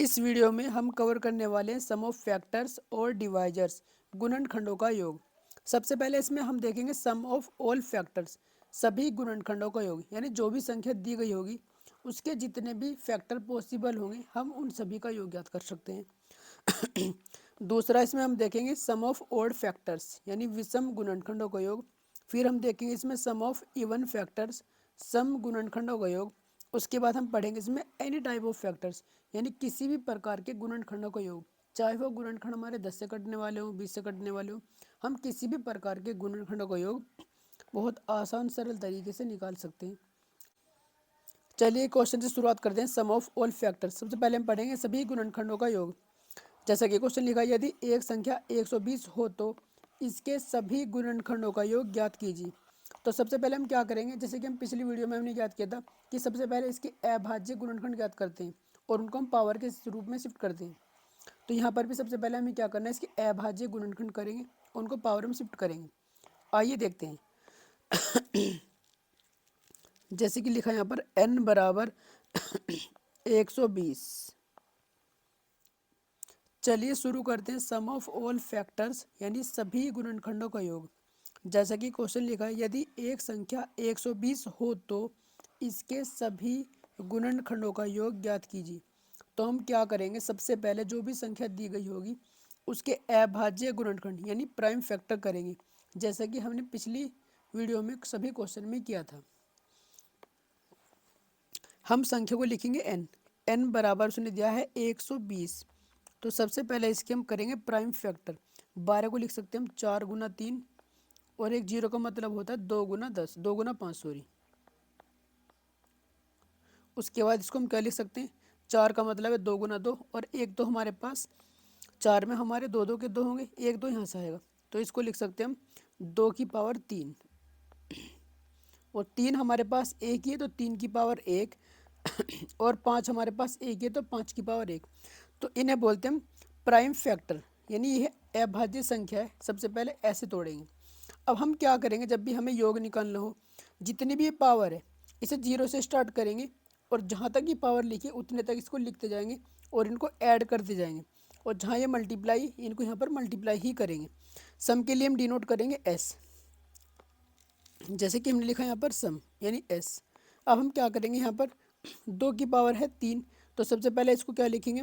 इस वीडियो में हम कवर करने वाले हैं सम ऑफ फैक्टर्स और डिवाइजर्स, गुणनखंडों का योग। सबसे पहले इसमें हम देखेंगे सम ऑफ ऑल फैक्टर्स, सभी गुणनखंडों का योग, यानी जो भी संख्या दी गई होगी उसके जितने भी फैक्टर पॉसिबल होंगे हम उन सभी का योग ज्ञात कर सकते हैं। दूसरा इसमें हम देखेंगे सम ऑफ ऑड फैक्टर्स, यानी विषम गुणनखंडों का योग। फिर हम देखेंगे इसमें सम ऑफ इवन फैक्टर्स, सम गुणनखंडों का योग। उसके बाद हम पढ़ेंगे इसमें एनी टाइप ऑफ फैक्टर्स, यानी किसी भी प्रकार के गुणनखंडों का योग, चाहे वो गुणनखंड हमारे 10 से कटने वाले हों, 20 से कटने वाले हों, हम किसी भी प्रकार के गुणनखंडों का योग बहुत आसान सरल तरीके से निकाल सकते हैं। चलिए क्वेश्चन से शुरुआत करते हैं। सम ऑफ ऑल फैक्टर्स, सबसे पहले हम पढ़ेंगे सभी गुणनखंडों का योग। जैसा कि क्वेश्चन लिखा है, यदि एक संख्या 120 हो तो इसके सभी गुणनखंडों का योग ज्ञात कीजिए। तो सबसे पहले हम क्या करेंगे, जैसे कि हम पिछली वीडियो में हमने ज्ञात किया था कि सबसे पहले इसके अभाज्य गुणनखंड ज्ञात करते हैं और उनको हम पावर के रूप में शिफ्ट करते हैं। तो यहाँ पर भी सबसे पहले हमें क्या करना है, इसके अभाज्य गुणनखंड करेंगे, उनको पावर में शिफ्ट करेंगे। आइए देखते हैं। जैसे कि लिखा है यहाँ पर n बराबर 120। चलिए शुरू करते हैं सम ऑफ ऑल फैक्टर्स, यानी सभी गुणनखंडों का योग। जैसा कि क्वेश्चन लिखा है, यदि एक संख्या 120 हो तो इसके सभी गुणनखंडों का योग ज्ञात कीजिए। तो हम क्या करेंगे, सबसे पहले जो भी संख्या दी गई होगी उसके अभाज्य गुणनखंड यानी प्राइम फैक्टर करेंगे, जैसा कि हमने पिछली वीडियो में सभी क्वेश्चन में किया था। हम संख्या को लिखेंगे n, n बराबर उसने दिया है 120। तो सबसे पहले इसके हम करेंगे प्राइम फैक्टर। 12 को लिख सकते हैं हम 4 गुना 3, और एक जीरो का मतलब होता है 2 गुना 10, 2 गुना 5 सॉरी। उसके बाद इसको हम क्या लिख सकते हैं, 4 का मतलब है 2 गुना 2, और एक तो हमारे पास 4 में हमारे दो दो के दो होंगे, एक दो यहाँ से आएगा, तो इसको लिख सकते हैं हम 2 की पावर 3। और 3 हमारे पास एक ही है तो 3 की पावर 1, और 5 हमारे पास एक ही है तो 5 की पावर 1। तो इन्हें बोलते हैं हम प्राइम फैक्टर, यानी यह अभाज्य संख्या है। सबसे पहले ऐसे तोड़ेंगे। अब हम क्या करेंगे, जब भी हमें योग निकालना हो, जितनी भी ये पावर है इसे जीरो से स्टार्ट करेंगे और जहाँ तक ये पावर लिखी उतने तक इसको लिखते जाएंगे और इनको ऐड करते जाएंगे, और जहाँ ये मल्टीप्लाई, इनको यहाँ पर मल्टीप्लाई ही करेंगे। सम के लिए हम डिनोट करेंगे एस, जैसे कि हमने लिखा यहाँ पर सम यानी एस। अब हम क्या करेंगे, यहाँ पर 2 की पावर है 3, तो सबसे पहले इसको क्या लिखेंगे,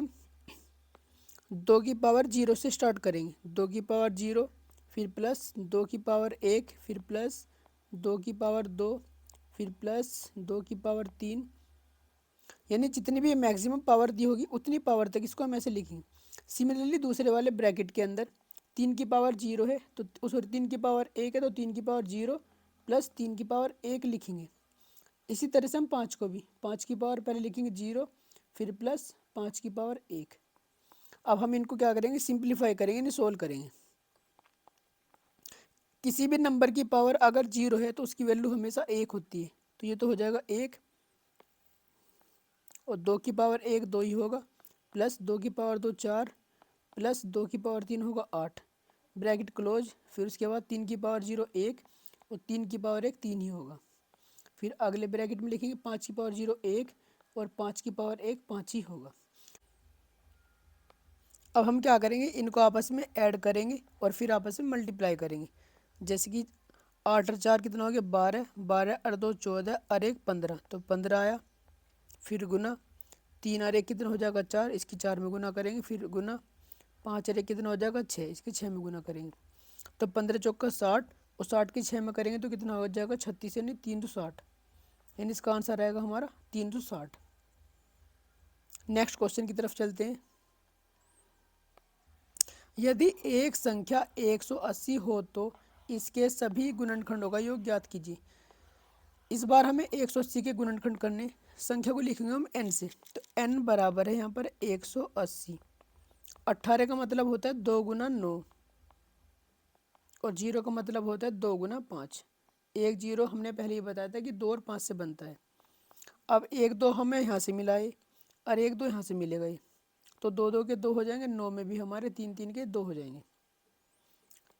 2 की पावर 0 से स्टार्ट करेंगे। 2 की पावर 0, फिर प्लस 2 की पावर 1, फिर प्लस 2 की पावर 2, फिर प्लस 2 की पावर 3, यानी जितनी भी मैक्सिमम पावर दी होगी उतनी पावर तक इसको हम ऐसे लिखेंगे। सिमिलरली दूसरे वाले ब्रैकेट के अंदर 3 की पावर 0 है तो उस 3 की पावर 1 है तो 3 की पावर 0 प्लस 3 की पावर 1 लिखेंगे। इसी तरह से हम 5 को भी 5 की पावर पहले लिखेंगे 0, फिर प्लस 5 की पावर 1। अब हम इनको क्या करेंगे, सिंप्लीफाई करेंगे, यानी सोल्व करेंगे। किसी भी नंबर की पावर अगर 0 है तो उसकी वैल्यू हमेशा 1 होती है, तो ये तो हो जाएगा 1, और 2 की पावर 1 2 ही होगा, प्लस 2 की पावर 2 4, प्लस 2 की पावर 3 होगा 8, ब्रैकेट क्लोज। फिर उसके बाद 3 की पावर 0 1, और 3 की पावर 1 3 ही होगा। फिर अगले ब्रैकेट में लिखेंगे 5 की पावर 0 1, और 5 की पावर 1 5 ही होगा। अब हम क्या करेंगे, इनको आपस में ऐड करेंगे और फिर आपस में मल्टीप्लाई करेंगे। जैसे कि 8 और 4 कितना हो गया 12, 12 और 2 14 और 1 15, तो 15 आया। फिर गुना 3 और 1 कितना हो जाएगा 4, इसकी 4 में गुना करेंगे, फिर गुना 5 और 1 कितना हो जाएगा 6, इसके 6 में गुना करेंगे। तो 15 चौका 60, और 60 की 6 में करेंगे तो कितना हो जाएगा 36, यानी 360, यानी इसका आंसर आएगा हमारा 360। नेक्स्ट क्वेश्चन की तरफ चलते हैं। यदि एक संख्या 180 हो तो इसके सभी गुणनखंडों का योग ज्ञात कीजिए। इस बार हमें 180 के गुणनखंड करने, संख्या को लिखेंगे हम n से। तो n बराबर है यहाँ पर 180। 18 का मतलब होता है 2 गुना 9, और 0 का मतलब होता है 2 गुना 5। एक जीरो हमने पहले ही बताया था कि 2 और 5 से बनता है। अब एक दो हमें यहाँ से मिलाए और एक दो यहाँ से मिले गए, तो 2 2 के 2 हो जाएंगे, 9 में भी हमारे 3 3 के 2 हो जाएंगे।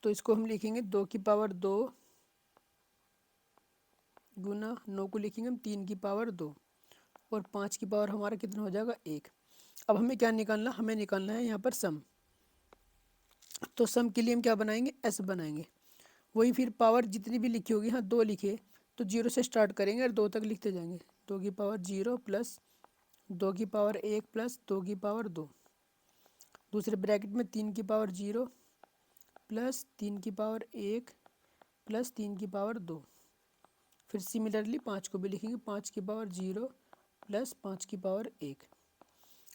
तो इसको हम लिखेंगे 2 की पावर 2 गुना 9 को लिखेंगे हम 3 की पावर 2, और 5 की पावर हमारा कितना हो जाएगा 1। अब हमें क्या निकालना, हमें निकालना है यहाँ पर सम। तो सम के लिए हम क्या बनाएंगे, एस बनाएंगे। वही फिर पावर जितनी भी लिखी होगी, हाँ 2 लिखिए तो 0 से स्टार्ट करेंगे और 2 तक लिखते जाएंगे। 2 की पावर 0 प्लस 2 की पावर 1 प्लस 2 की पावर 2। दूसरे ब्रैकेट में 3 की पावर 0 प्लस 3 की पावर 1 प्लस 3 की पावर 2। फिर सिमिलरली 5 को भी लिखेंगे, 5 की पावर 0 प्लस 5 की पावर 1।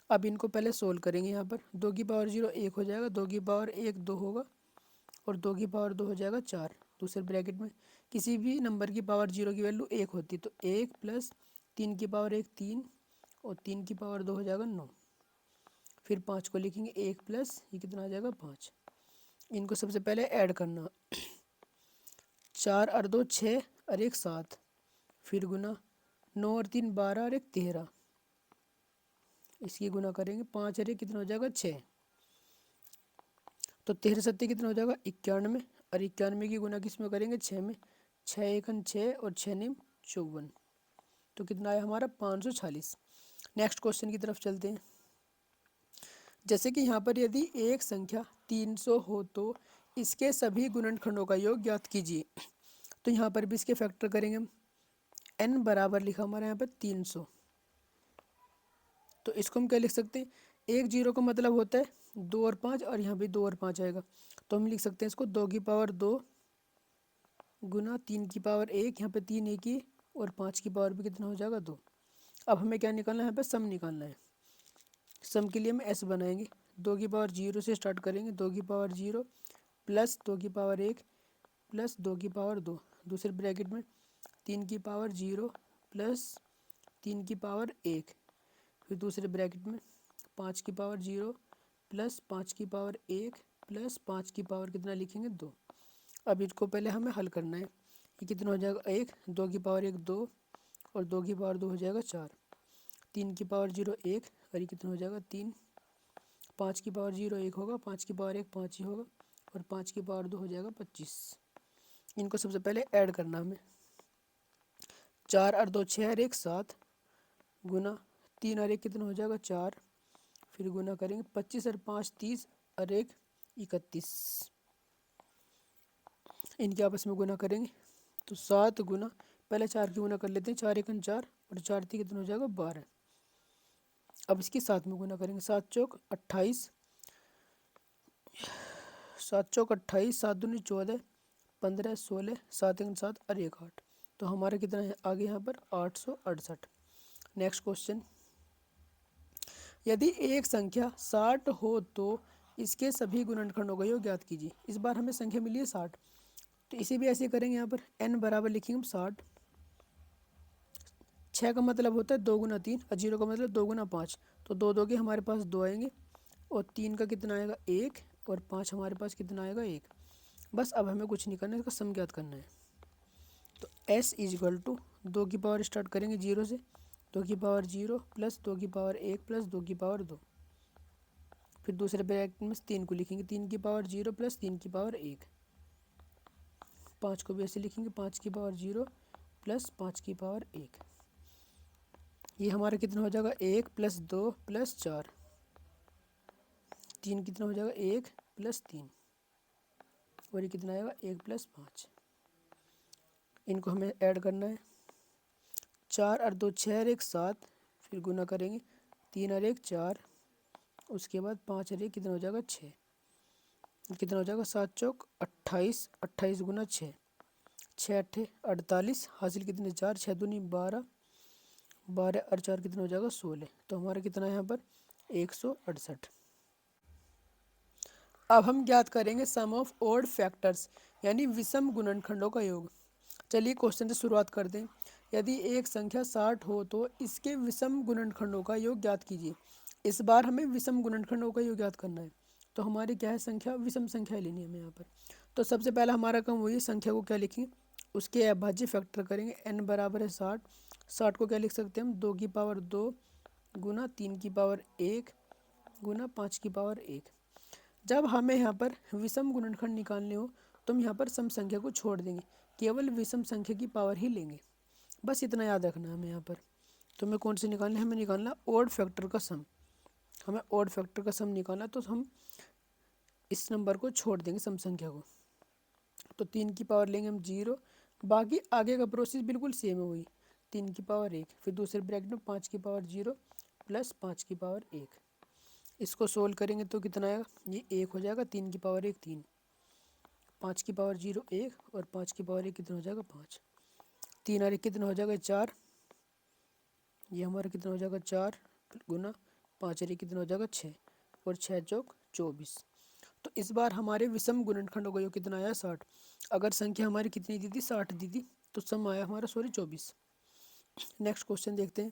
अब इनको पहले सोल्व करेंगे। यहाँ पर 2 की पावर 0 1 हो जाएगा, 2 की पावर 1 2 होगा और 2 की पावर 2 हो जाएगा 4। दूसरे ब्रैकेट में किसी भी नंबर की पावर 0 की वैल्यू 1 होती तो 1 प्लस 3 की पावर 1 3 और 3 की पावर 2 हो जाएगा 9। फिर 5 को लिखेंगे 1 प्लस ये कितना आ जाएगा 5। इनको सबसे पहले ऐड करना, 4 और 2 6 और 1 7। फिर गुना 9 और 3 12 और 1 13। इसकी गुना करेंगे, 5 और 1 कितना हो जाएगा 6। तो 13 सत्ते कितना हो जाएगा 91 और 91 की गुना किस में करेंगे 6 में। 6 एकन 6 और 6 निम 54। तो कितना आया हमारा 546। नेक्स्ट क्वेश्चन की तरफ चलते हैं। जैसे कि यहाँ पर यदि एक संख्या 300 हो तो इसके सभी गुणनखंडों का योग ज्ञात कीजिए। तो यहाँ पर भी इसके फैक्टर करेंगे हम। n बराबर लिखा हमारे यहाँ पर 300। तो इसको हम क्या लिख सकते हैं, एक जीरो का मतलब होता है 2 और 5 और यहाँ भी 2 और 5 आएगा। तो हम लिख सकते हैं इसको 2 की पावर 2 गुना 3 की पावर 1, यहाँ पे 3 एक ही और 5 की पावर भी कितना हो जाएगा 2। अब हमें क्या निकालना है, यहाँ पे सम निकालना है। सम के लिए हम एस बनाएंगे। 2 की पावर 0 से स्टार्ट करेंगे, 2 की पावर 0 प्लस 2 की पावर 1 प्लस 2 की पावर 2। दूसरे ब्रैकेट में 3 की पावर 0 प्लस 3 की पावर 1। फिर दूसरे ब्रैकेट में 5 की पावर 0 प्लस 5 की पावर 1 प्लस 5 की पावर कितना लिखेंगे 2। अब इसको पहले हमें हल करना है। ये कितना हो जाएगा 1, 2 की पावर 1 2 और 2 की पावर 2 हो जाएगा 4। 3 की पावर 0 1 और ये कितना हो जाएगा 3। 5 की पावर 0 1 होगा, 5 की पावर 1 5 ही होगा और 5 की पावर 2 हो जाएगा 25। इनको सबसे पहले ऐड करना हमें। 4 और 2 6 और 1 7 गुना 3 और 1 कितना हो जाएगा 4। फिर गुना करेंगे 25 और 5 30 और 1 31। इनके आपस में गुना करेंगे तो 7 गुना, पहले 4 की गुना कर लेते हैं, 4 एकन 4 और 4 3 कितना हो जाएगा 12। अब इसके साथ में गुना करेंगे, 7 चौक 28, 7 चौक 28, 7 दूनी 14 15 16 7 एकन 7 और 1 8। तो हमारा कितना है आगे यहाँ पर 868। नेक्स्ट क्वेश्चन, यदि एक संख्या 60 हो तो इसके सभी गुणनखंडों का योग ज्ञात कीजिए। इस बार हमें संख्या मिली है 60, तो इसे भी ऐसे करेंगे। यहाँ पर n बराबर लिखेंगे हम 60। 6 का मतलब होता है 2 गुना 3 और 0 का मतलब 2 गुना 5। तो 2 2 के हमारे पास 2 आएंगे और 3 का कितना आएगा 1 और 5 हमारे पास कितना आएगा 1। बस अब हमें कुछ नहीं करना है, इसका सम ज्ञात करना है। तो s इज इक्वल टू 2 की पावर स्टार्ट करेंगे 0 से, 2 की पावर 0 प्लस 2 की पावर 1 प्लस 2 की पावर 2। फिर दूसरे ब्रैकेट में 3 को लिखेंगे, 3 की पावर 0 प्लस 3 की पावर 1। 5 को भी ऐसे लिखेंगे, 5 की पावर 0 प्लस 5 की पावर 1। ये हमारा कितना हो जाएगा 1 प्लस 2 प्लस 4। 3 कितना हो जाएगा 1 प्लस 3 और ये कितना आएगा 1 प्लस 5। इनको हमें ऐड करना है। 4 और 2 6 और 1 7। फिर गुना करेंगे, 3 और 1 4, उसके बाद 5 और 1 कितना हो जाएगा 6। कितना हो जाएगा 7 चौक 28, 28 गुना 6, 6 अट्ठे 48, हासिल कितने 4, 6 दूनी 12, 12 और 4 कितना हो जाएगा 16। तो हमारा कितना है यहाँ पर 168। अब हम ज्ञात करेंगे सम ऑफ ओड फैक्टर्स यानी विषम गुणनखंडों का योग। चलिए क्वेश्चन से शुरुआत करते हैं। यदि एक संख्या 60 हो तो इसके विषम गुणनखंडों का योग ज्ञात कीजिए। इस बार हमें विषम गुणनखंडों का योग ज्ञात करना है। तो हमारी क्या है संख्या, विषम संख्या लेनी है हमें यहाँ पर। तो सबसे पहला हमारा काम वही संख्या को क्या लिखेंगे, उसके अभाज्य फैक्टर करेंगे। n बराबर है 60। 60 को क्या लिख सकते हैं हम, 2 की पावर 2 गुना 3 की पावर 1 गुना 5 की पावर 1। जब हमें यहाँ पर विषम गुणनखंड निकालने हो तो हम यहाँ पर सम संख्या को छोड़ देंगे, केवल विषम संख्या की पावर ही लेंगे। बस इतना याद रखना है हमें यहाँ पर। तो हमें कौन से निकालना है, हमें निकालना ओड फैक्टर का सम। हमें ऑड फैक्टर का सम निकालना, तो हम इस नंबर को छोड़ देंगे सम संख्या को। तो 3 की पावर लेंगे हम 0, बाकी आगे का प्रोसेस बिल्कुल सेम है वही, 3 की पावर 1, फिर दूसरे ब्रैकेट में 5 की पावर 0 प्लस 5 की पावर 1। इसको सोल्व करेंगे तो कितना आएगा, ये 1 हो जाएगा, 3 की पावर 1 3, 5 की पावर 0 1 और 5 की पावर 1 कितना हो जाएगा 5, 3 और 1 कितना हो जाएगा 4, ये हमारा कितना हो जाएगा 4 गुना 5 और 1 कितना हो जाएगा 6 और 6 चौक 24। तो इस बार हमारे विषम गुणनखंडों का योग कितना आया 60। अगर संख्या हमारी कितनी दी थी 60 दी थी, तो सम आया हमारा 24। नेक्स्ट क्वेश्चन देखते हैं।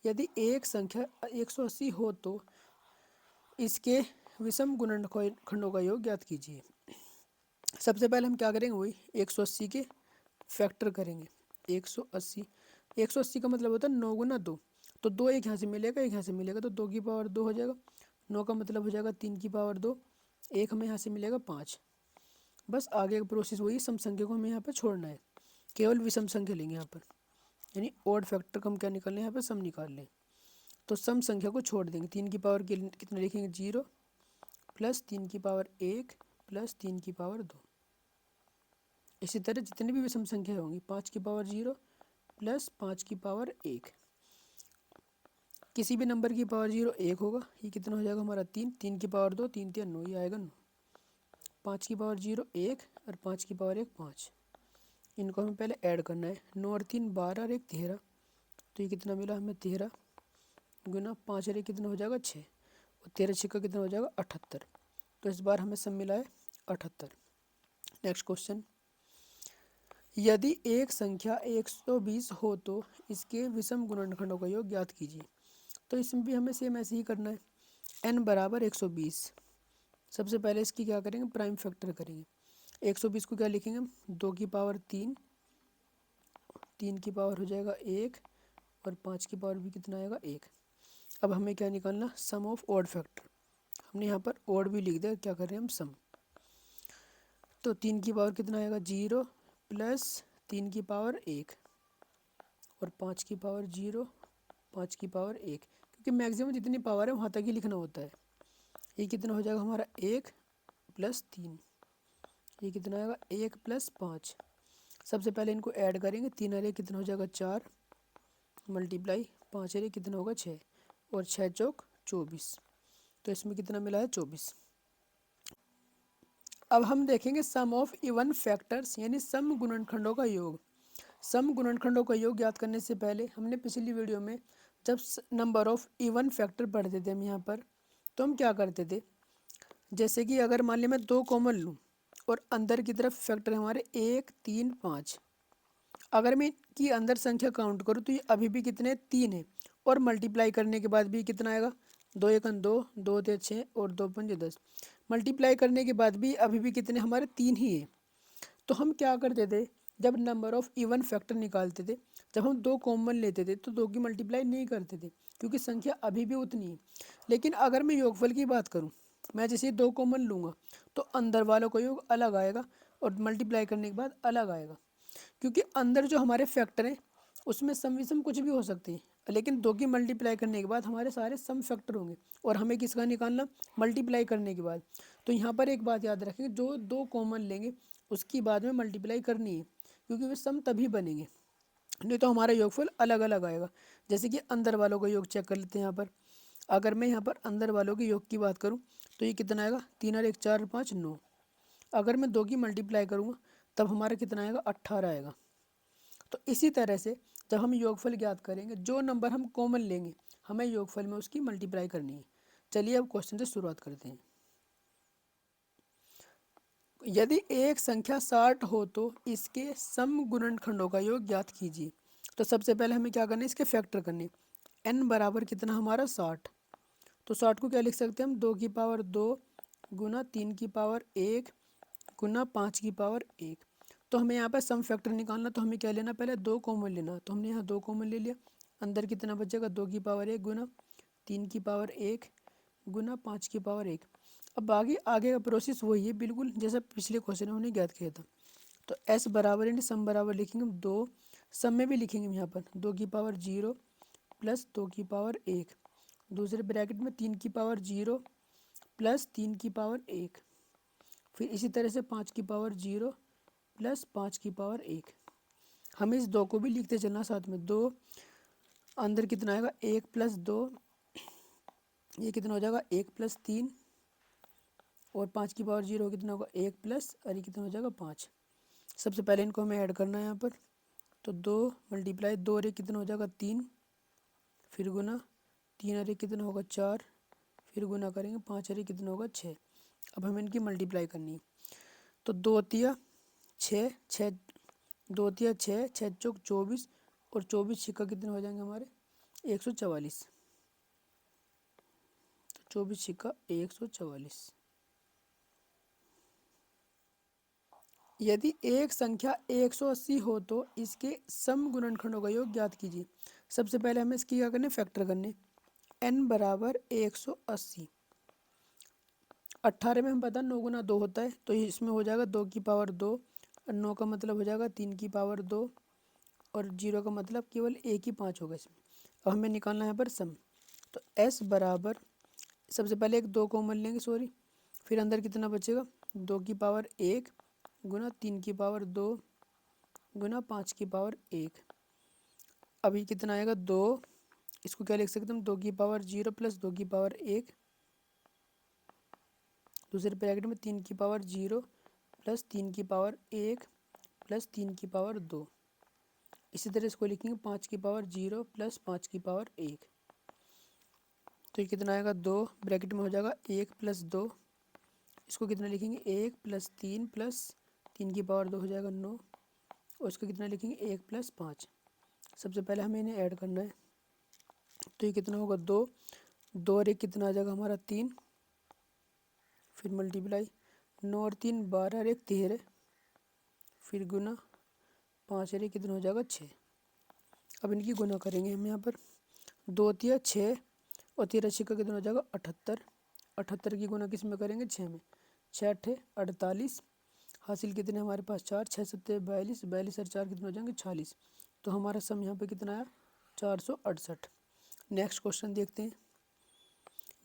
यदि एक संख्या 180 हो तो इसके विषम गुणनखंडों का योग ज्ञात कीजिए। सबसे पहले हम क्या करेंगे, वही 180 के फैक्टर करेंगे। 180 180 का मतलब होता है 9 गुना 2, तो 2 एक यहाँ से मिलेगा, एक यहाँ से मिलेगा, तो 2 की पावर 2 हो जाएगा। 9 का मतलब हो जाएगा 3 की पावर 2, एक हमें यहाँ से मिलेगा 5। बस आगे का प्रोसेस वही, सम संख्या को हमें यहाँ पर छोड़ना है, केवल विषम संख्या लेंगे यहाँ पर, यानी ऑड फैक्टर को हम क्या निकाल लें, यहाँ पर सम निकाल लें। तो सम संख्या को छोड़ देंगे, 3 की पावर के कितना लिखेंगे 0 प्लस 3 की पावर 1 प्लस 3 की पावर 2। इसी तरह जितनी भी विषम संख्या होंगी, 5 की पावर 0 प्लस 5 की पावर 1, किसी भी नंबर की पावर 0 1 होगा, ये कितना हो जाएगा हमारा 3, 3 की पावर 2 3 3 9, ये आएगा 9। 5 की पावर 0 1 और 5 की पावर 1 5, इनको हमें पहले ऐड करना है। 9 और 3 12 और 1 13, तो ये कितना मिला हमें 13 गुना 5 और 1 कितना हो जाएगा 6 और 13 6 का कितना हो जाएगा 78। तो इस बार हमें सम मिला है 78। Next question. यदि एक संख्या 120 हो तो इसके विषम गुणनखंडों का योग ज्ञात कीजिए। तो इसमें भी हमें सेम ऐसे ही करना है, n बराबर 120। सबसे पहले इसकी क्या करेंगे, प्राइम फैक्टर करेंगे। 120 को क्या लिखेंगे हम, 2 की पावर 3, 3 की पावर हो जाएगा 1 और 5 की पावर भी कितना आएगा 1। अब हमें क्या निकालना, सम ऑफ ऑड फैक्टर। हमने यहाँ पर ऑड भी लिख दिया, क्या कर रहे हैं हम सम। तो 3 की पावर कितना आएगा 0 प्लस 3 की पावर 1 और 5 की पावर 0 5 की पावर 1, क्योंकि मैक्सिमम जितनी पावर है वहाँ तक ही लिखना होता है। ये कितना हो जाएगा हमारा 1 प्लस 3, ये कितना आएगा 1 प्लस 5। सबसे पहले इनको ऐड करेंगे, 3 और 1 कितना हो जाएगा 4 मल्टीप्लाई 5 और 1 कितना होगा 6 और 6 चौक 24। तो इसमें कितना मिला है 24। अब हम देखेंगे सम ऑफ इवन फैक्टर्स, यानी सम गुणनखंडों का योग। सम गुणनखंडों का योग ज्ञात करने से पहले हमने पिछली वीडियो में जब नंबर ऑफ इवन फैक्टर पढ़ते थे हम यहाँ पर, तो हम क्या करते थे, जैसे कि अगर मान लिया मैं 2 कॉमन लूँ और अंदर की तरफ फैक्टर हमारे 1 3 5, अगर मैं की अंदर संख्या काउंट करूँ तो ये अभी भी कितने 3 है, और मल्टीप्लाई करने के बाद भी कितना आएगा 2 1 2 2 3 6 और 2 5 10, मल्टीप्लाई करने के बाद भी अभी भी कितने हमारे 3 ही है। तो हम क्या करते थे, जब नंबर ऑफ इवन फैक्टर निकालते थे, जब हम 2 कॉमन लेते थे तो 2 की मल्टीप्लाई नहीं करते थे, क्योंकि संख्या अभी भी उतनी है। लेकिन अगर मैं योगफल की बात करूँ, मैं जैसे 2 कॉमन लूँगा तो अंदर वालों का योग अलग आएगा और मल्टीप्लाई करने के बाद अलग आएगा, क्योंकि अंदर जो हमारे फैक्टर हैं उसमें सम विषम कुछ भी हो सकते हैं, लेकिन 2 की मल्टीप्लाई करने के बाद हमारे सारे सम फैक्टर होंगे और हमें किसका निकालना, मल्टीप्लाई करने के बाद। तो यहाँ पर एक बात याद रखेंगे, जो 2 कॉमन लेंगे उसकी बाद में मल्टीप्लाई करनी है, क्योंकि वे सम तभी बनेंगे, नहीं तो हमारा योगफल अलग अलग आएगा। जैसे कि अंदर वालों का योग चेक कर लेते हैं यहाँ पर। अगर मैं यहाँ पर अंदर वालों के योग की बात करूँ तो ये कितना आएगा 3 और 1 4 5 9। अगर मैं 2 की मल्टीप्लाई करूँगा तब हमारा कितना आएगा 18 आएगा। तो इसी तरह से जब हम योगफल ज्ञात करेंगे, जो नंबर हम कॉमन लेंगे हमें योगफल में उसकी मल्टीप्लाई करनी है। चलिए अब क्वेश्चन से शुरुआत करते हैं। यदि एक संख्या 60 हो तो इसके सम गुणनखंडों का योग ज्ञात कीजिए। तो सबसे पहले हमें क्या करना है, इसके फैक्टर करने। n बराबर कितना हमारा 60, तो 60 को क्या लिख सकते हैं हम, 2 की पावर 2 गुना 3 की पावर 1 गुना 5 की पावर 1। तो हमें यहाँ पर सम फैक्टर निकालना, तो हमें क्या लेना, पहले 2 कॉमन लेना। तो हमने यहाँ 2 कॉमन ले लिया, अंदर कितना बचेगा 2 की पावर 1 गुना 3 की पावर 1 गुना 5 की पावर 1। अब आगे आगे का प्रोसेस वही है बिल्कुल जैसा पिछले क्वेश्चन में हमने ज्ञात किया था। तो s बराबर यानी सम बराबर लिखेंगे हम 2, सम में भी लिखेंगे हम यहाँ पर 2 की पावर 0 प्लस 2 की पावर 1 दूसरे ब्रैकेट में 3 की पावर 0 प्लस 3 की पावर 1, फिर इसी तरह से 5 की पावर 0 प्लस 5 की पावर 1। हमें इस 2 को भी लिखते चलना साथ में। 2 अंदर कितना आएगा 1 प्लस 2, ये कितना हो जाएगा 1 प्लस 3, और 5 की पावर 0 कितना होगा 1 प्लस, और ये कितना हो जाएगा 5। सबसे पहले इनको हमें ऐड करना है यहाँ पर। तो 2 मल्टीप्लाई 2 और 1 कितना हो जाएगा 3, फिर गुना 3 और 1 कितना होगा 4, फिर गुना करेंगे 5 और 1 कितना होगा 6। अब हमें इनकी मल्टीप्लाई करनी है। तो 2 तिया 6, 6 2 तिया 6, 6 चौक 24, और 24 छिक्का कितने हो जाएंगे हमारे 144। तो 24 छिक्का 144। यदि एक संख्या 180 हो तो इसके सम गुणनखंडों का योग ज्ञात कीजिए। सबसे पहले हमें इसकी क्या करने, फैक्टर करने। n बराबर 180। 18 में हम पता 9 गुना 2 होता है, तो इसमें हो जाएगा 2 की पावर 2, और 9 का मतलब हो जाएगा 3 की पावर 2, और 0 का मतलब केवल 1 ही 5 होगा इसमें। अब हमें निकालना है यहाँ पर सम। तो s बराबर, सबसे पहले एक 2 कॉमन लेंगे, सॉरी, फिर अंदर कितना बचेगा 2 की पावर 1 गुना 3 की पावर 2 गुना 5 की पावर 1। अभी कितना आएगा 2, इसको क्या लिख सकते हम 2 की पावर 0 प्लस 2 की पावर 1, दूसरे ब्रैकेट में 3 की पावर 0 प्लस 3 की पावर 1 प्लस 3 की पावर 2। इसी तरह इसको लिखेंगे 5 की पावर 0 प्लस 5 की पावर 1। तो ये कितना आएगा 2, ब्रैकेट में हो जाएगा 1 प्लस 2, इसको कितना लिखेंगे 1 प्लस 3 प्लस 3 की पावर 2 हो जाएगा 9, और इसको कितना लिखेंगे 1 प्लस 5। सबसे पहले हमें इन्हें ऐड करना है। तो ये कितना होगा 2, 2 और 1 कितना आ जाएगा हमारा 3, फिर मल्टीप्लाई 9 और 3 12 और 1 13, फिर गुना 5 और 1 कितना हो जाएगा 6। अब इनकी गुना करेंगे हम यहाँ पर। 2 तिया 6, और 13 छिक्का कितना हो जाएगा 78। 78 की गुना किस में करेंगे 6 में। 6 अट्ठे 48, हासिल कितने हमारे पास 4, 6 सत्ते 42, 42 और 4 कितने हो जाएंगे 46। तो हमारा सम यहाँ पे कितना आया 468। नेक्स्ट क्वेश्चन देखते हैं।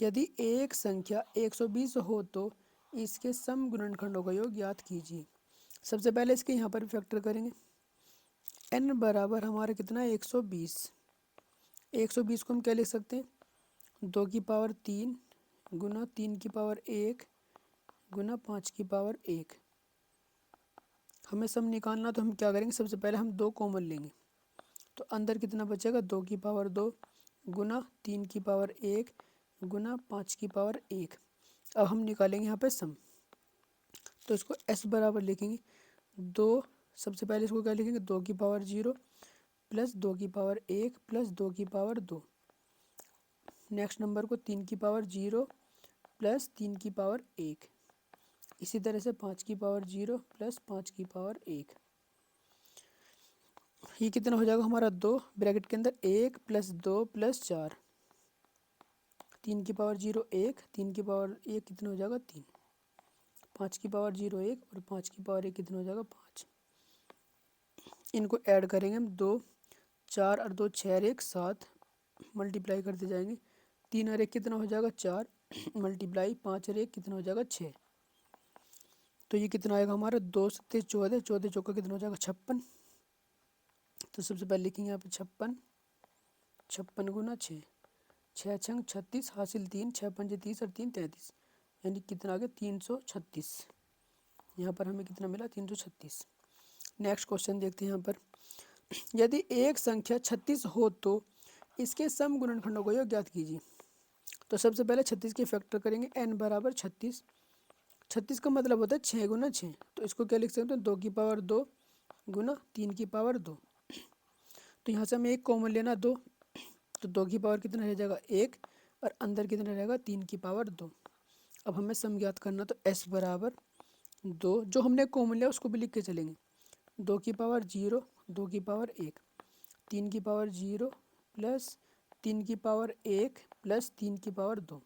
यदि एक संख्या 120 हो तो इसके सम गुणनखंडों का योग ज्ञात कीजिए। सबसे पहले इसके यहाँ पर फैक्टर करेंगे। n बराबर हमारा कितना है 120। 120 को हम क्या लिख सकते हैं 2 की पावर 3 गुना 3 की पावर 1 गुना 5 की पावर 1। हमें सम निकालना, तो हम क्या करेंगे, सबसे पहले हम 2 कॉमन लेंगे। तो अंदर कितना बचेगा 2 की पावर 2 गुना 3 की पावर 1 गुना 5 की पावर 1। अब हम निकालेंगे यहाँ पे सम। तो इसको s बराबर लिखेंगे 2, सबसे पहले इसको क्या लिखेंगे 2 की पावर 0 प्लस 2 की पावर 1 प्लस 2 की पावर 2। नेक्स्ट नंबर को 3 की पावर 0 प्लस 3 की पावर 1। इसी तरह से 5 की पावर 0 प्लस 5 की पावर 1। ये कितना हो जाएगा हमारा 2, ब्रैकेट के अंदर 1 प्लस 2 प्लस 4, 3 की पावर 0 1, 3 की पावर 1 कितना हो जाएगा 3, 5 की पावर 0 1, और 5 की पावर 1 कितना हो जाएगा 5। इनको ऐड करेंगे हम 2, 4 और 2 6 और 1 7, मल्टीप्लाई करते जाएंगे। 3 और 1 कितना हो जाएगा 4, मल्टीप्लाई 5 और 1 कितना हो जाएगा 6। तो ये कितना आएगा हमारा 2 सत्ते 14, 14 चौका कितना हो जाएगा 56। तो सबसे पहले लिखेंगे यहाँ पे 56, 56 गुना 6, 6 छंग 36, हासिल 3, 6 पंजे 30 और 3 33, यानी कितना आ गया 336। यहाँ पर हमें कितना मिला 336। नेक्स्ट क्वेश्चन देखते हैं यहाँ पर। यदि एक संख्या 36 हो तो इसके सम गुणनखंडों का योग ज्ञात कीजिए। तो सबसे पहले 36 के फैक्टर करेंगे। n बराबर 36, 36 का मतलब होता है 6 गुना 6। तो इसको क्या लिख सकते हैं 2 की पावर 2 गुना 3 की पावर 2। तो यहाँ से हमें एक कॉमन लेना 2, तो 2 की पावर कितना रह जाएगा 1, और अंदर कितना रहेगा 3 की पावर 2। अब हमें सम ज्ञात करना, तो s बराबर 2, जो हमने कॉमन लिया उसको भी लिख के चलेंगे। 2 की पावर 0, 2 की पावर 1, 3 की पावर 0 प्लस 3 की पावर 1 प्लस 3 की पावर 2।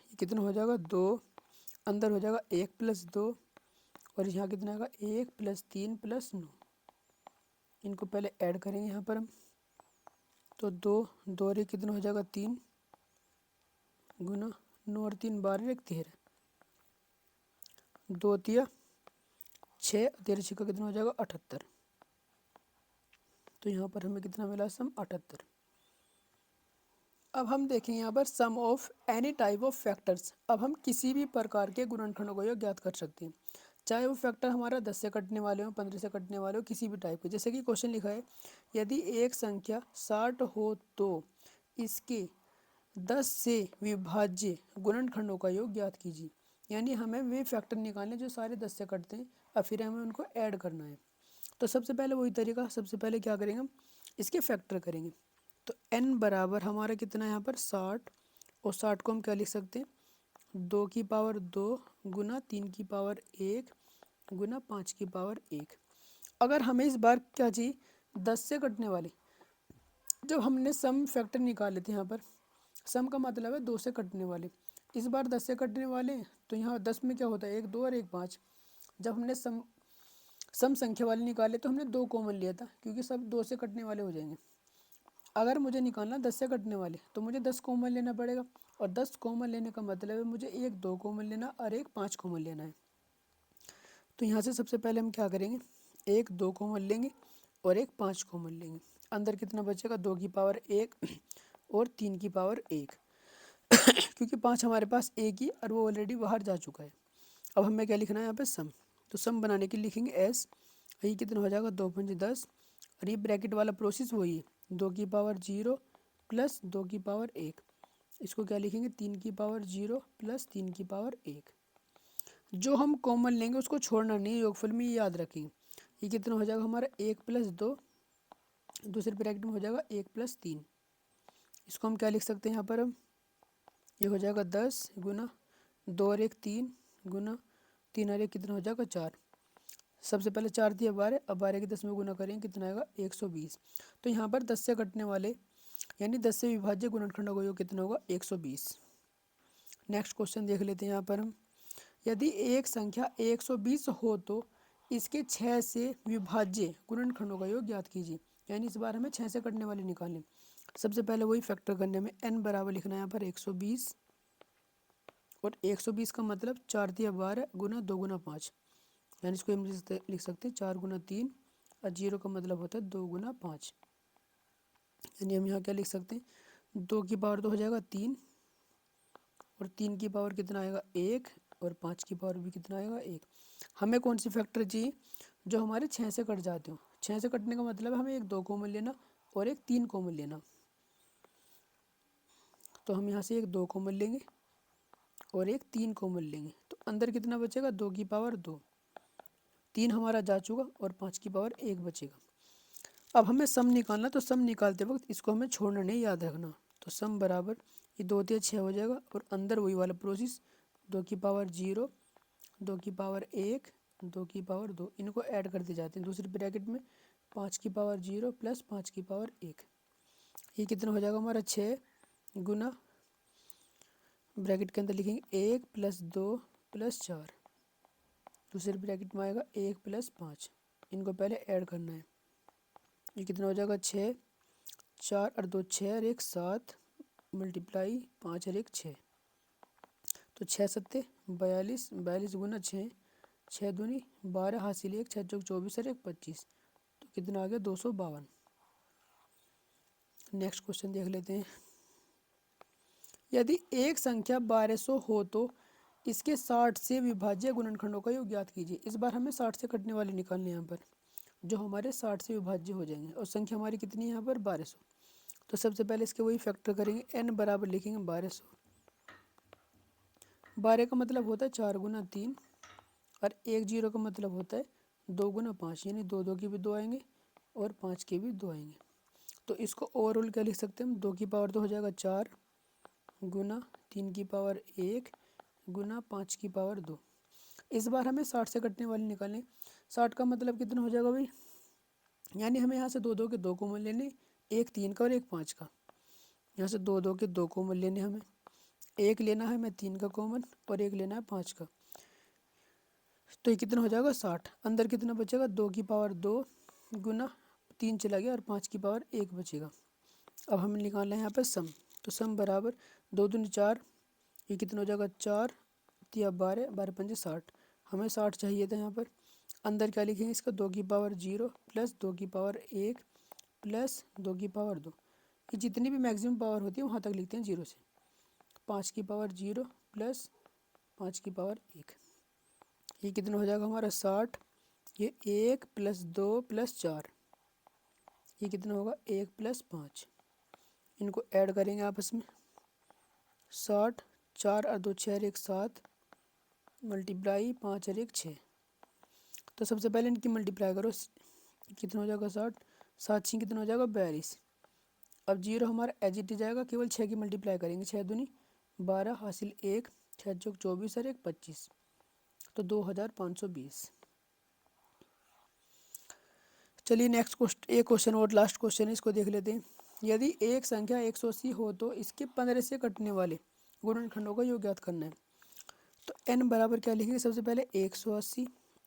ये कितना हो जाएगा 2, अंदर हो जाएगा 1 प्लस 2, और यहाँ कितना आएगा 1 प्लस 3 प्लस 9। इनको पहले ऐड करेंगे यहाँ पर हम। तो 2 और 1 कितना हो जाएगा 3 गुना 9 और 3 12 1 13 2 तिया 6 13 6 का कितना हो जाएगा 78। तो यहाँ पर हमें कितना मिला सम 78। अब हम देखेंगे यहाँ पर sum of any type of factors. अब हम किसी भी प्रकार के गुणनखंडों को ज्ञात कर सकते हैं, चाहे वो फैक्टर हमारा 10 से कटने वाले हो, 15 से कटने वाले हो, किसी भी टाइप के। जैसे कि क्वेश्चन लिखा है, यदि एक संख्या 60 हो तो इसके 10 से विभाज्य गुणनखंडों का योग ज्ञात कीजिए। यानी हमें वे फैक्टर निकालने जो सारे 10 से कटते हैं और फिर हमें उनको ऐड करना है। तो सबसे पहले वही तरीका, सबसे पहले क्या करेंगे हम इसके फैक्टर करेंगे। तो n बराबर हमारा कितना है यहाँ पर 60, और 60 को हम क्या लिख सकते हैं 2 की पावर 2 गुना 3 की पावर 1 गुना 5 की पावर 1। अगर हमें इस बार क्या चाहिए 10 से कटने वाले, जब हमने सम फैक्टर निकाले थे यहाँ पर, सम का मतलब है 2 से कटने वाले, इस बार 10 से कटने वाले हैं, तो यहाँ 10 में क्या होता है 1 2 और 1 5। जब हमने सम संख्या वाले निकाले तो हमने 2 कॉमन लिया था, क्योंकि सब 2 से कटने वाले हो जाएंगे। अगर मुझे निकालना 10 से कटने वाले तो मुझे 10 कॉमन लेना पड़ेगा, और 10 कॉमन लेने का मतलब है मुझे 1 2 कॉमन लेना और 1 5 कॉमन लेना है। तो यहाँ से सबसे पहले हम क्या करेंगे 1 2 कॉमन लेंगे और 1 5 कॉमन लेंगे। अंदर कितना बचेगा 2 की पावर 1 और 3 की पावर 1 क्योंकि 5 हमारे पास एक ही और वो ऑलरेडी बाहर जा चुका है। अब हमें क्या लिखना है यहाँ पे सम। तो सम बनाने के लिए लिखेंगे एस, ये कितना हो जाएगा 2 5 10, और ये ब्रैकेट वाला प्रोसेस वही है 2 की पावर 0 प्लस 2 की पावर 1। इसको क्या लिखेंगे 3 की पावर 0 प्लस 3 की पावर 1। जो हम कॉमन लेंगे उसको छोड़ना नहीं, योगफल में ये याद रखेंगे। ये कितना हो जाएगा हमारा 1 प्लस 2, दूसरे ब्रैकेट में हो जाएगा 1 प्लस 3। इसको हम क्या लिख सकते हैं यहाँ पर हम, ये हो जाएगा 10 गुना 2 और 1 3 गुना 3 और 1 कितना हो जाएगा 4। सबसे पहले 4 दिया 12, अब 12 के 10 में गुना करेंगे कितना आएगा 120। तो यहाँ पर 10 से कटने वाले यानी 10 से विभाज्य गुणनखंडों का योग कितना होगा 120। नेक्स्ट क्वेश्चन देख लेते हैं यहाँ पर हम, यदि एक संख्या 120 हो तो इसके 6 से विभाज्य गुणनखंडों का योग ज्ञात कीजिए। यानी इस बार हमें 6 से कटने वाले निकालने। सबसे पहले वही फैक्टर करने में n बराबर लिखना है यहाँ पर 120, और 120 का मतलब 4 दिया 12 गुना 2 गुना 5, यानी इसको हम लिख सकते हैं 4 गुना 3, और 0 का मतलब होता है 2 गुना 5। यानी हम यहाँ क्या लिख सकते हैं 2 की पावर 2 हो जाएगा 3, और 3 की पावर कितना आएगा 1, और 5 की पावर भी कितना आएगा 1। हमें कौन सी फैक्टर चाहिए जो हमारे 6 से कट जाते हो। 6 से कटने का मतलब है हमें 1 2 कॉमन लेना और 1 3 कॉमन लेना। तो हम यहाँ से 1 2 कॉमन लेंगे और 1 3 कॉमन लेंगे, तो अंदर कितना बचेगा 2 की पावर 2, 3 हमारा जा चुका और 5 की पावर 1 बचेगा। अब हमें सम निकालना, तो सम निकालते वक्त इसको हमें छोड़ना नहीं, याद रखना। तो सम बराबर ये 2 3 6 हो जाएगा, और अंदर वही वाला प्रोसेस 2 की पावर 0 2 की पावर 1 2 की पावर 2, इनको ऐड करते जाते हैं दूसरे ब्रैकेट में 5 की पावर 0 प्लस 5 की पावर 1। ये कितना हो जाएगा हमारा 6 गुना ब्रैकेट के अंदर लिखेंगे 1 प्लस 2 प्लस 4, दूसरे ब्रैकेट में आएगा 1 प्लस 5। इनको पहले ऐड करना है। ये कितना हो जाएगा 6, 4 और 2 6 और 1 7 मल्टीप्लाई 5 और 1 6, तो 6 सत्ते 42, 42 गुना 6, 6 दूनी 12 हासिल 1 6 चौक 24 और 1 25, तो कितना आ गया 252। नेक्स्ट क्वेश्चन देख लेते हैं, यदि एक संख्या 1200 हो तो इसके 60 से विभाज्य गुणनखंडों का योग ज्ञात कीजिए। इस बार हमें 60 से कटने वाले निकालने यहाँ पर, जो हमारे 60 से विभाज्य हो जाएंगे, और संख्या हमारी कितनी है यहाँ पर 1200। तो सबसे पहले इसके वही फैक्टर करेंगे, n बराबर लिखेंगे 1200। 12 का मतलब होता है 4 गुना 3, और 1 0 का मतलब होता है 2 गुना 5, यानी 2 2 के भी 2 आएंगे और 5 के भी 2 आएंगे। तो इसको ओवरऑल क्या लिख सकते हैं हम, 2 की पावर 2 हो जाएगा 4 गुना 3 की पावर 1 गुना 5 की पावर 2। इस बार हमें 60 से कटने वाले निकालें। 60 का मतलब कितना हो जाएगा भाई, यानी हमें यहाँ से 2 2 के 2 कॉमन लेने, एक 3 का और एक 5 का। यहाँ से 2 2 के 2 कॉमन लेने, हमें एक लेना है हमें 3 का कॉमन और एक लेना है 5 का। तो ये कितना हो जाएगा 60। अंदर कितना बचेगा 2 की पावर 2 गुना 3 चला गया और 5 की पावर 1 बचेगा। अब हमें निकालना है यहाँ पर सम। तो सम बराबर 2×4, ये कितना हो जाएगा 4 या 12, 12×5 = 60। हमें 60 चाहिए था यहाँ पर। अंदर क्या लिखेंगे इसका 2 की पावर 0 प्लस 2 की पावर 1 प्लस 2 की पावर 2। ये जितनी भी मैक्सिमम पावर होती है वहाँ तक लिखते हैं 0 से। 5 की पावर 0 प्लस 5 की पावर 1, ये कितना हो जाएगा हमारा 60। ये 1 प्लस 2 प्लस 4, ये कितना होगा 1 प्लस 5। इनको ऐड करेंगे आपस में 60, 4 और 2 6 और 1 7, मल्टीप्लाई 5 और 1 6। तो सबसे पहले इनकी मल्टीप्लाई करो, कितना हो जाएगा 60, 7 6 कितना हो जाएगा 42। अब 0 हमारा एज इट जाएगा, केवल 6 की मल्टीप्लाई करेंगे, 6 दूनी 12 हासिल 1, 6 चौक 24 और 1 25, तो 2520। चलिए नेक्स्ट क्वेश्चन, एक क्वेश्चन और लास्ट क्वेश्चन है, इसको देख लेते हैं। यदि एक संख्या 180 हो तो इसके 15 से कटने वाले गुणनखंडों का योग ज्ञात करना है। तो n बराबर क्या लिखेंगे, सबसे पहले 180,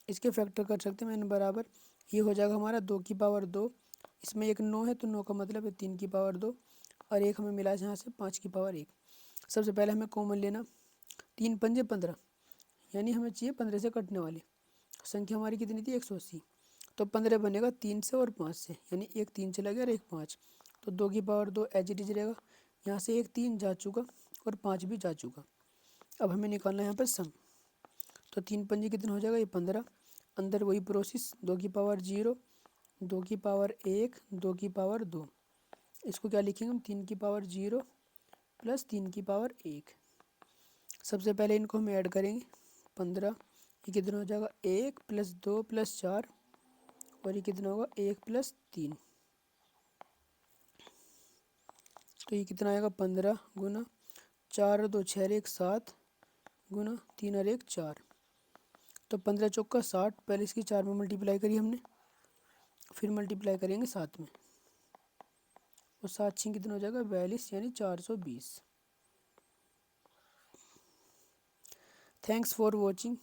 इसके फैक्टर कर सकते हैं। n बराबर ये हो जाएगा हमारा 2 की पावर 2, इसमें एक 9 है तो 9 का मतलब है 3 की पावर 2, और एक हमें मिला यहाँ से 5 की पावर 1। सबसे पहले हमें कॉमन लेना, 3 पंजे 15, यानी हमें चाहिए 15 से कटने वाली संख्या। हमारी कितनी थी 180, तो 15 बनेगा 3 से और 5 से, यानी एक 3 चला गया और एक 5, तो 2 की पावर 2 एज इट इज रहेगा। यहाँ से एक 3 जा चुका और 5 भी जा चुका। अब हमें निकालना है यहाँ पर सम। तो 3 पंजे कितना हो जाएगा, ये 15। अंदर वही प्रोसेस, 2 की पावर 0, 2 की पावर 1, 2 की पावर 2। इसको क्या लिखेंगे हम, 3 की पावर 0 प्लस 3 की पावर 1। सबसे पहले इनको हम ऐड करेंगे 15, ये कितना हो जाएगा 1 प्लस 2 प्लस 4, और ये कितना होगा 1 प्लस 3, तो ये कितना आएगा 15 गुना 4 और 2 6 और 1 7 गुना 3 और 1 4, तो 15 चौका 60। पहले इसकी 4 में मल्टीप्लाई करी हमने, फिर मल्टीप्लाई करेंगे 7 में, और 7 6 कितना हो जाएगा 42, यानी 420। Thanks for watching.